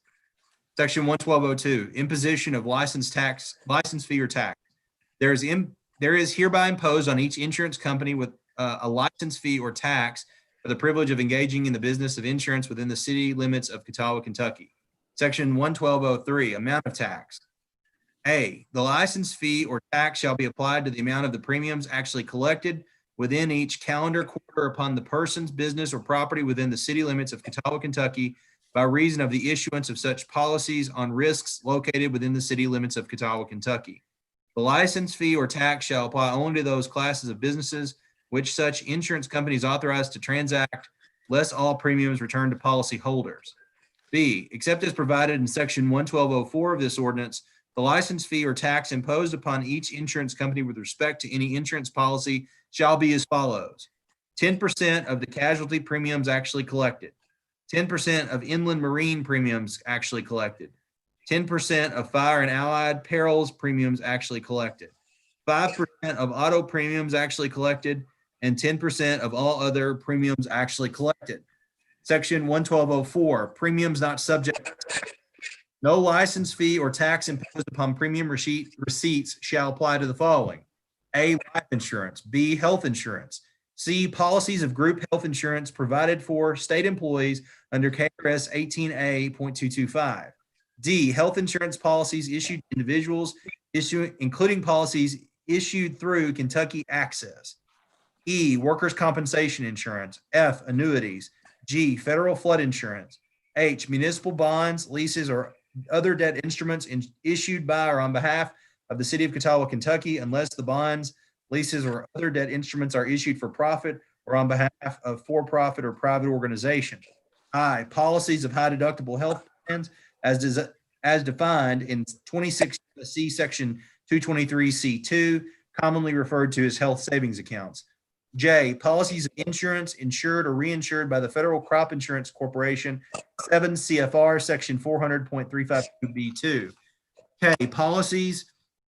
Section 112.02, imposition of license fee or tax. There is hereby imposed on each insurance company with a license fee or tax for the privilege of engaging in the business of insurance within the city limits of Kuttawa, Kentucky. Section 112.03, amount of tax. A, the license fee or tax shall be applied to the amount of the premiums actually collected within each calendar quarter upon the person's business or property within the city limits of Kuttawa, Kentucky, by reason of the issuance of such policies on risks located within the city limits of Kuttawa, Kentucky. The license fee or tax shall apply only to those classes of businesses which such insurance companies authorized to transact, less all premiums returned to policy holders. B, except as provided in section 112.04 of this ordinance, the license fee or tax imposed upon each insurance company with respect to any insurance policy shall be as follows. 10% of the casualty premiums actually collected. 10% of inland marine premiums actually collected. 10% of fire and allied perils premiums actually collected. 5% of auto premiums actually collected, and 10% of all other premiums actually collected. Section 112.04, premiums not subject. No license fee or tax imposed upon premium receipts shall apply to the following. A, life insurance. B, health insurance. C, policies of group health insurance provided for state employees under KRS 18A.225. D, health insurance policies issued to individuals, including policies issued through Kentucky Access. E, workers' compensation insurance. F, annuities. G, federal flood insurance. H, municipal bonds, leases, or other debt instruments issued by or on behalf of the city of Kuttawa, Kentucky, unless the bonds, leases, or other debt instruments are issued for profit or on behalf of for-profit or private organizations. I, policies of high deductible health plans as defined in 26 C section 223C2, commonly referred to as health savings accounts. J, policies of insurance insured or reinsured by the Federal Crop Insurance Corporation, 7 CFR Section 400.352B2. K, policies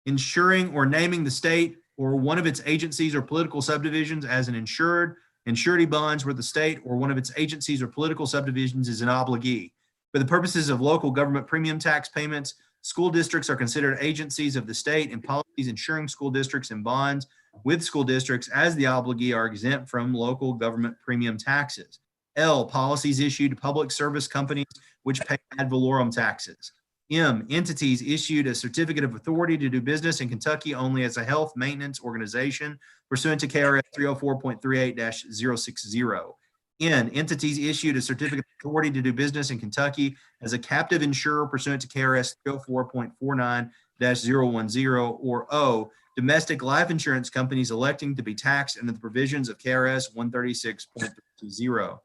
insuring or naming the state or one of its agencies or political subdivisions as an insured, and surety bonds where the state or one of its agencies or political subdivisions is an obligee. For the purposes of local government premium tax payments, school districts are considered agencies of the state, and policies insuring school districts and bonds with school districts as the obligee are exempt from local government premium taxes. L, policies issued to public service companies which pay ad valorem taxes. M, entities issued a certificate of authority to do business in Kentucky only as a health maintenance organization pursuant to KRS 304.38-060. N, entities issued a certificate of authority to do business in Kentucky as a captive insurer pursuant to KRS 304.49-010. Or O, domestic life insurance companies electing to be taxed under the provisions of KRS 136.20.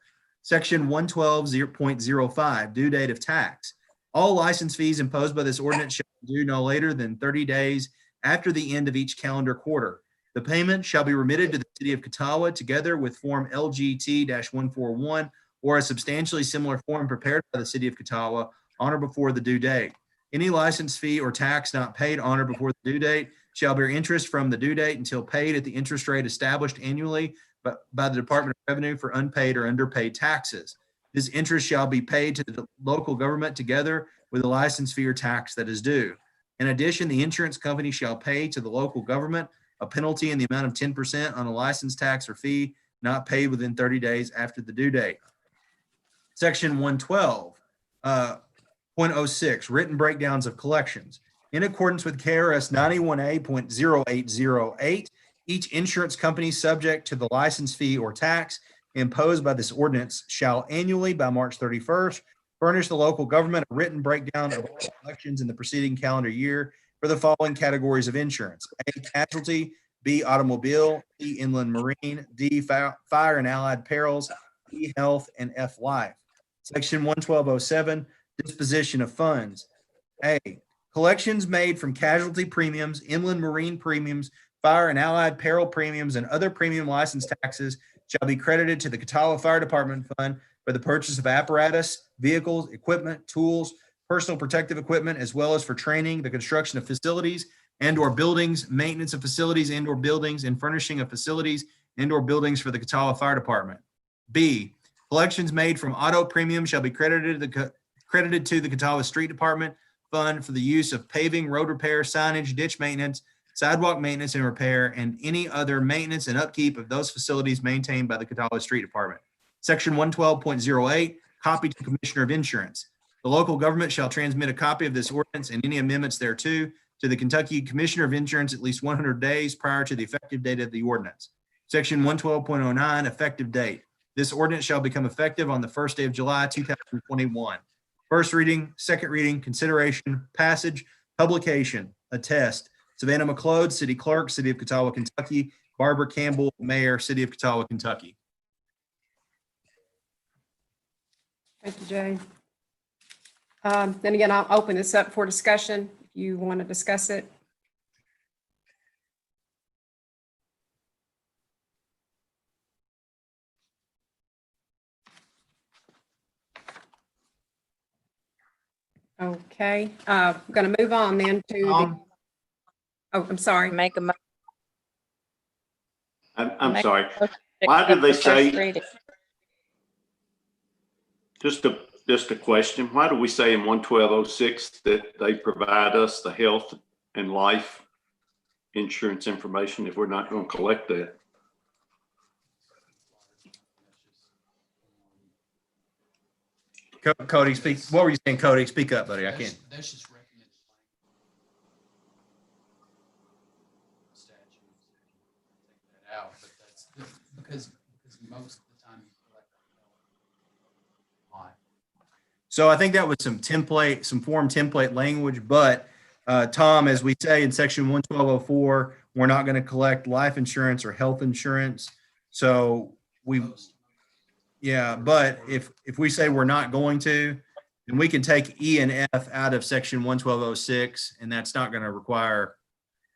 Section 112.05, due date of tax. All license fees imposed by this ordinance shall be due no later than 30 days after the end of each calendar quarter. The payment shall be remitted to the city of Kuttawa together with Form LGT-141 or a substantially similar form prepared by the city of Kuttawa on or before the due date. Any license fee or tax not paid on or before the due date shall bear interest from the due date until paid at the interest rate established annually by the Department of Revenue for unpaid or underpaid taxes. This interest shall be paid to the local government together with the license fee or tax that is due. In addition, the insurance company shall pay to the local government a penalty in the amount of 10% on a license tax or fee not paid within 30 days after the due date. Section 112.06, written breakdowns of collections. In accordance with KRS 91A.0808, each insurance company subject to the license fee or tax imposed by this ordinance shall annually by March 31st furnish the local government a written breakdown of all collections in the preceding calendar year for the following categories of insurance: A, casualty; B, automobile; C, inland marine; D, fire and allied perils; E, health; and F, life. Section 112.07, disposition of funds. A, collections made from casualty premiums, inland marine premiums, fire and allied peril premiums, and other premium license taxes shall be credited to the Kuttawa Fire Department Fund for the purchase of apparatus, vehicles, equipment, tools, personal protective equipment, as well as for training, the construction of facilities and or buildings, maintenance of facilities and or buildings, and furnishing of facilities and or buildings for the Kuttawa Fire Department. B, collections made from auto premium shall be credited to the Kuttawa Street Department Fund for the use of paving, road repair, signage, ditch maintenance, sidewalk maintenance and repair, and any other maintenance and upkeep of those facilities maintained by the Kuttawa Street Department. Section 112.08, copy to Commissioner of Insurance. The local government shall transmit a copy of this ordinance and any amendments thereto to the Kentucky Commissioner of Insurance at least 100 days prior to the effective date of the ordinance. Section 112.09, effective date. This ordinance shall become effective on the first day of July 2021. First reading, second reading, consideration, passage, publication, attest. Savannah McLeod, City Clerk, City of Kuttawa, Kentucky. Barbara Campbell, Mayor, City of Kuttawa, Kentucky. Thank you, Jay. Then again, I'll open this up for discussion if you want to discuss it. Okay, I'm going to move on then to the, oh, I'm sorry. Make a I'm Make- sorry. motion Why did they for first say, reading. just a question, why do we say in 112.06 that they provide us the health and life insurance information if we're not going to collect that? Cody, speak. What were you saying, Cody? Speak up, buddy. I can't. That's just recommended. Statute. Take that out, but that's because most of the time you collect on. So I think that was some form template language, but Tom, as we say in section 112.04, we're not going to collect life insurance or health insurance. So yeah, but if we say we're not going to, then we can take E and F out of section 112.06, and that's not going to require,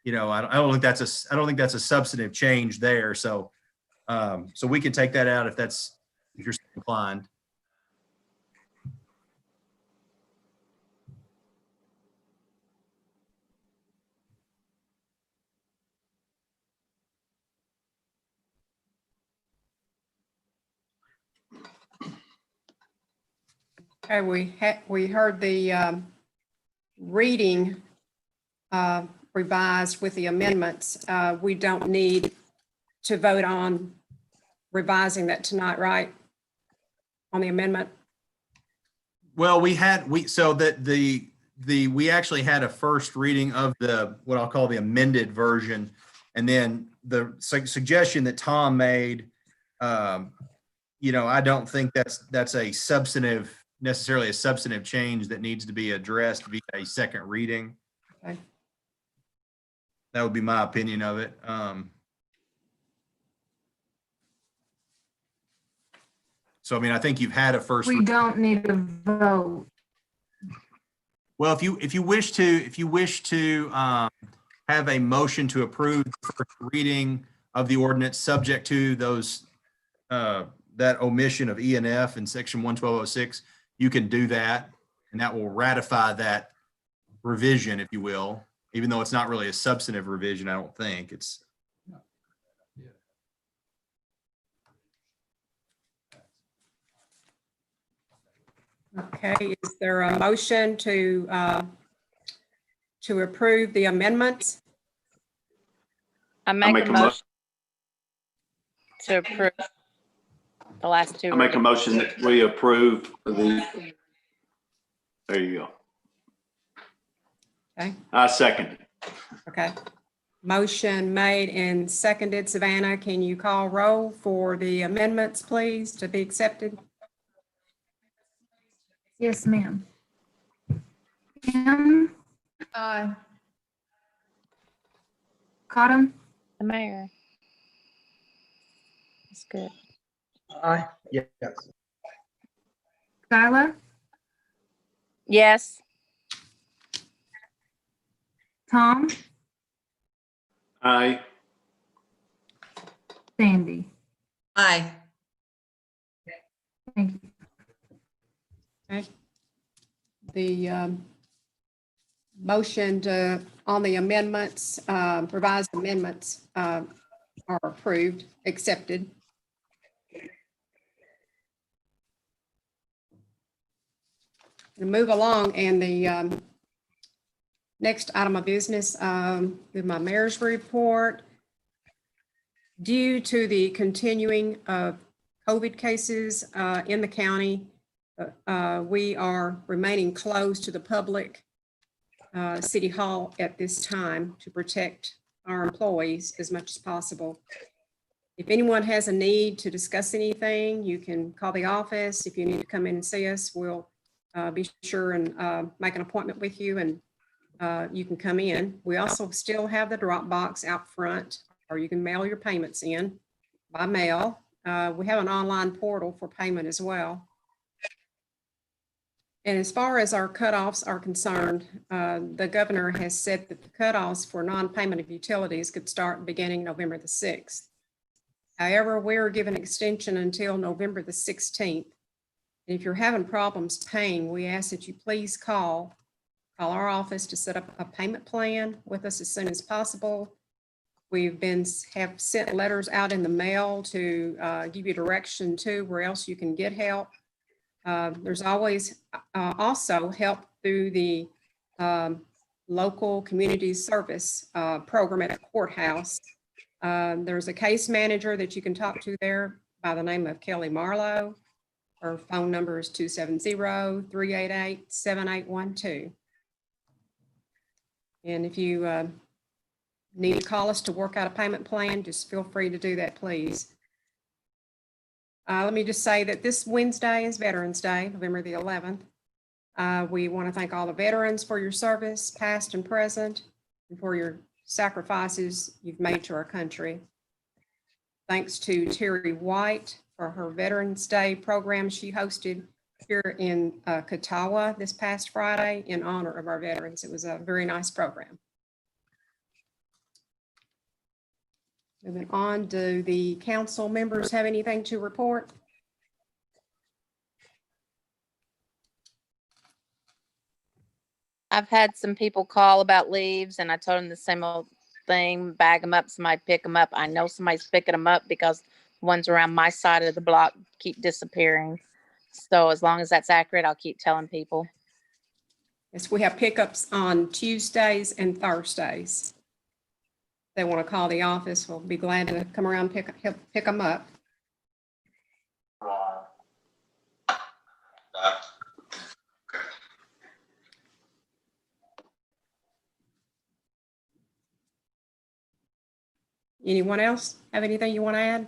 I don't think that's a substantive change there. So So we can take that out if you're so inclined. Okay, we heard the reading revised with the amendments. We don't need to vote on revising that tonight, right? On the amendment? Well, we actually had a first reading of what I'll call the amended version. And then the suggestion that Tom made, I don't think that's necessarily a substantive change that needs to be addressed via a second reading. Okay. That would be my opinion of it. So, I mean, I think you've had a first. We don't need a vote. Well, if you wish to have a motion to approve the first reading of the ordinance subject to those that omission of E and F in section 11206, you can do that, and that will ratify that revision, if you will, even though it's not really a substantive revision. I don't think it's. Okay, is there a motion to approve the amendments? I make a motion to approve the last two. I make a motion that we approve the, there you go. Okay. I second it. Okay. Motion made and seconded. Savannah, can you call roll for the amendments, please, to be accepted? Yes, ma'am. Pam, Aye. Cottam, The mayor. That's good. Aye. Yes. Skyla, Yes. Tom, Aye. Sandy. Aye. Thank you. Okay. The motion on the amendments, revised amendments are approved, accepted. And move along, and the next item of business with my mayor's report. Due to the continuing of COVID cases in the county, we are remaining closed to the public City Hall at this time to protect our employees as much as possible. If anyone has a need to discuss anything, you can call the office. If you need to come in and see us, we'll be sure and make an appointment with you, and you can come in. We also still have the drop box out front, or you can mail your payments in by mail. We have an online portal for payment as well. And as far as our cutoffs are concerned, the governor has said that the cutoffs for non-payment of utilities could start beginning November the 6th. However, we're given extension until November the 16th. And if you're having problems paying, we ask that you please call our office to set up a payment plan with us as soon as possible. We've have sent letters out in the mail to give you direction to where else you can get help. There's always also help through the local community service program at a courthouse. There's a case manager that you can talk to there by the name of Kelly Marlowe. Her phone number is 270-388-7812. And if you need to call us to work out a payment plan, just feel free to do that, please. Let me just say that this Wednesday is Veterans Day, November the 11th. We want to thank all the veterans for your service, past and present, and for your sacrifices you've made to our country. Thanks to Terry White for her Veterans Day program she hosted here in Kuttawa this past Friday in honor of our veterans. It was a very nice program. Moving on, do the council members have anything to report? I've had some people call about leaves and I told them the same old thing, bag them up, somebody pick them up. I know somebody's picking them up because the ones around my side of the block keep disappearing. So as long as that's accurate, I'll keep telling people. Yes, we have pickups on Tuesdays and Thursdays. They want to call the office, we'll be glad to come around and help pick them up. Anyone else have anything you want to add?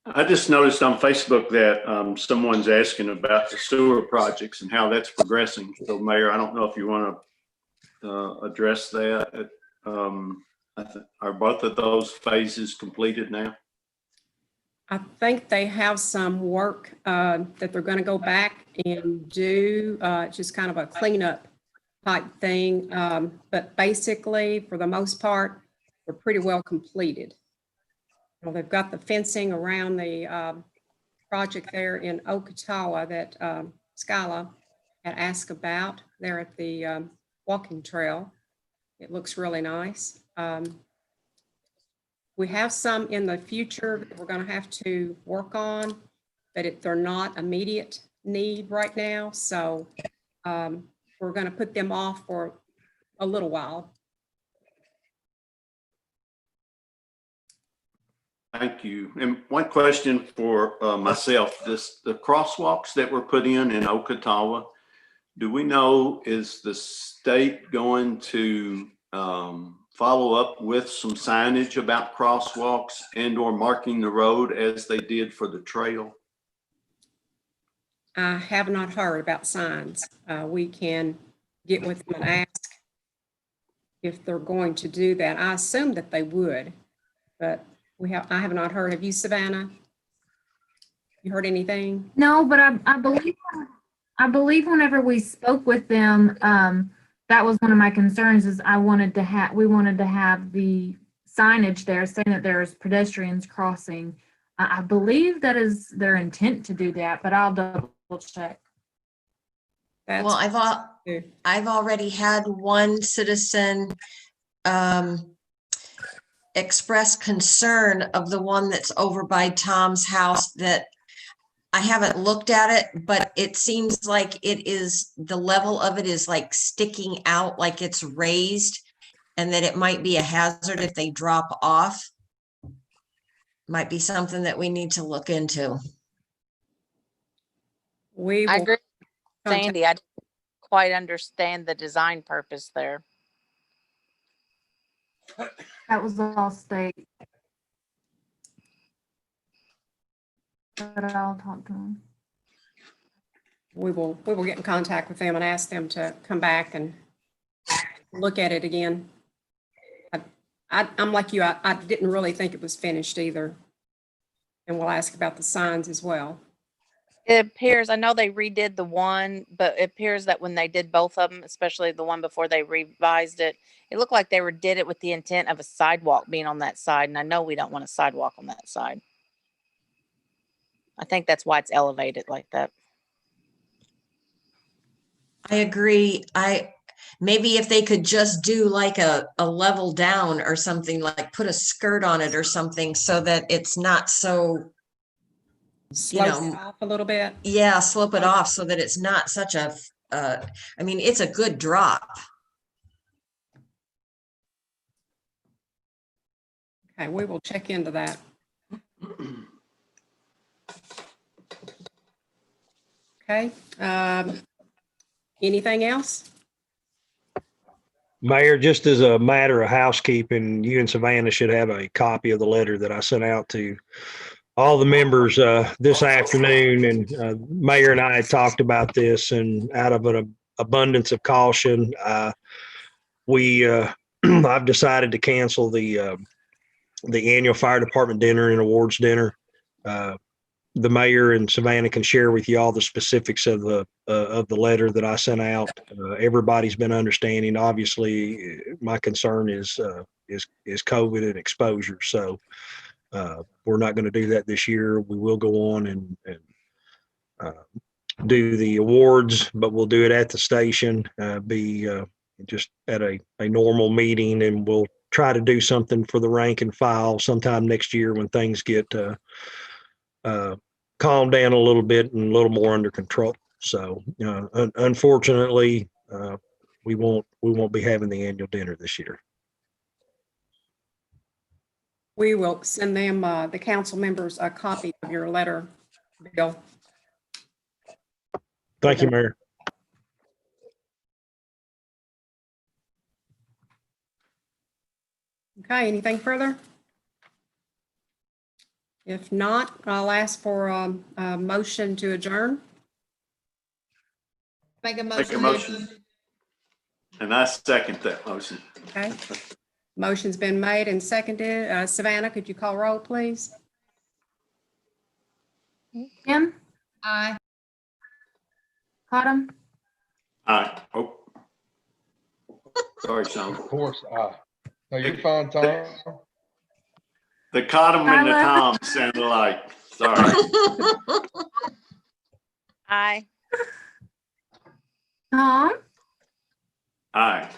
I just noticed on Facebook that someone's asking about the sewer projects and how that's progressing. So Mayor, I don't know if you want to address that. Are both of those phases completed now? I think they have some work that they're going to go back and do, just kind of a cleanup type thing. But basically, for the most part, they're pretty well completed. Well, they've got the fencing around the project there in Kuttawa that Skyla had asked about there at the walking trail. It looks really nice. We have some in the future that we're going to have to work on, but they're not immediate need right now. So we're going to put them off for a little while. Thank you. And one question for myself, the crosswalks that were put in Kuttawa, do we know, is the state going to follow up with some signage about crosswalks and or marking the road as they did for the trail? I have not heard about signs. We can get with them and ask if they're going to do that. I assume that they would, but I have not heard. Have you, Savannah? You heard anything? No, but I believe whenever we spoke with them, that was one of my concerns is we wanted to have the signage there saying that there's pedestrians crossing. I believe that is their intent to do that, but I'll double check. Well, I've already had one citizen express concern of the one that's over by Tom's house that I haven't looked at it, but it seems like the level of it is like sticking out, like it's raised, and that it might be a hazard if they drop off. Might be something that we need to look into. I agree with Sandy. I didn't quite understand the design purpose there. That was all state. But I'll talk to them. We will get in contact with them and ask them to come back and look at it again. I'm like you, I didn't really think it was finished either. And we'll ask about the signs as well. It appears, I know they redid the one, but it appears that when they did both of them, especially the one before they revised it, it looked like they did it with the intent of a sidewalk being on that side. And I know we don't want a sidewalk on that side. I think that's why it's elevated like that. I agree. Maybe if they could just do like a level down or something, like put a skirt on it or something so that it's not so, Slope it off a little bit. Yeah, slope it off so that it's not such a, I mean, it's a good drop. Okay, we will check into that. Okay. Anything else? Mayor, just as a matter of housekeeping, you and Savannah should have a copy of the letter that I sent out to all the members this afternoon. And Mayor and I had talked about this, and out of an abundance of caution, I've decided to cancel the annual fire department dinner and awards dinner. the mayor and Savannah can share with you all the specifics of the letter that I sent out. Everybody's been understanding. Obviously, my concern is COVID and exposure. So we're not going to do that this year. We will go on and do the awards, but we'll do it at the station, just at a normal meeting, and we'll try to do something for the rank and file sometime next year when things get calmed down a little bit and a little more under control. So, unfortunately, we won't be having the annual dinner this year. We will send them, the council members, a copy of your letter, Bill. Thank you, Mayor. Okay, anything further? If not, I'll ask for a motion to adjourn. Make a Make a motion. motion. And I second that motion. Okay. Motion's been made and seconded. Savannah, could you call roll, please? Kim, Aye. Cottam, Aye. Oh. Sorry, Sean. Of course, no, you're fine, Tom. The Cottam and the Tyler. Tom sound alike. Sorry. Aye. Tom, Aye.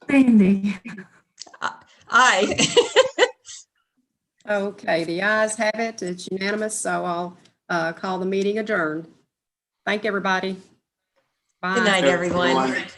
Sandy. Aye. Okay, the ayes have it. It's unanimous, so I'll call the meeting adjourned. Thank everybody. Bye. Good night, everyone. Everyone.